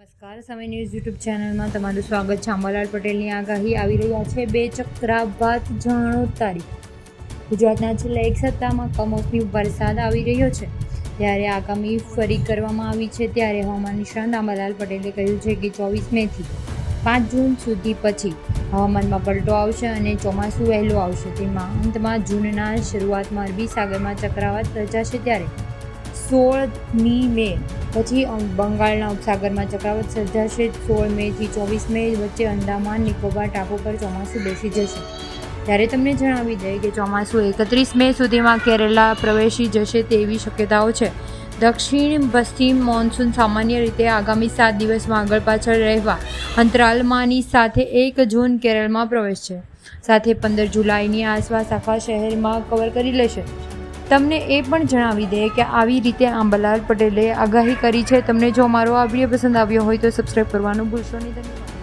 નમસ્કાર સમય news YouTube ચેનલમાં તમારું સ્વાગત છે। અંબાલાલ પટેલની આગાહી આવી રહ્યા છે 2 ચક્રવાત જાણો તારીખ। ગુજરાતના છેલ્લા એક સપ્તાહમાં કમોસમી વરસાદ આવી રહ્યો છે ત્યારે આગામી ફરી કરવામાં આવી છે। ત્યારે હવામાન નિષ્ણાત અંબાલાલ પટેલે કહ્યું છે કે 24 મેથી 5 જૂન સુધી પછી હવામાનમાં પલટો આવશે અને ચોમાસું વહેલું આવશે। તેમાં અંતમાં જૂનના શરૂઆતમાં અરબી સાગરમાં ચક્રવાત સર્જાશે ત્યારે 16મી મે પછી બંગાળના ઉપસાગરમાં ચક્રવાત સર્જાશે। 16 મેથી 24 મે વચ્ચે અંદામાન નિકોબાર ટાપુ પર ચોમાસું બેસી જશે। ત્યારે તમને જણાવી દઈએ કે ચોમાસું 31 મે સુધીમાં કેરળા પ્રવેશી જશે તેવી શક્યતાઓ છે। દક્ષિણ પશ્ચિમ મોન્સૂન સામાન્ય રીતે આગામી 7 દિવસમાં આગળ પાછળ રહેવા અંતરાલમાંની સાથે 1 જૂન કેરળમાં પ્રવેશશે, સાથે 15 જુલાઈની આસપાસ આખા શહેરમાં કવર કરી લેશે। તમને એ પણ જણાવી દઈએ કે આવી રીતે અંબાલાલ પટેલે આગાહી કરી છે। તમને જો અમારો આ વિડીયો પસંદ આવ્યો હોય તો સબસ્ક્રાઈબ કરવાનું ભૂલશો નહીં। ધન્યવાદ।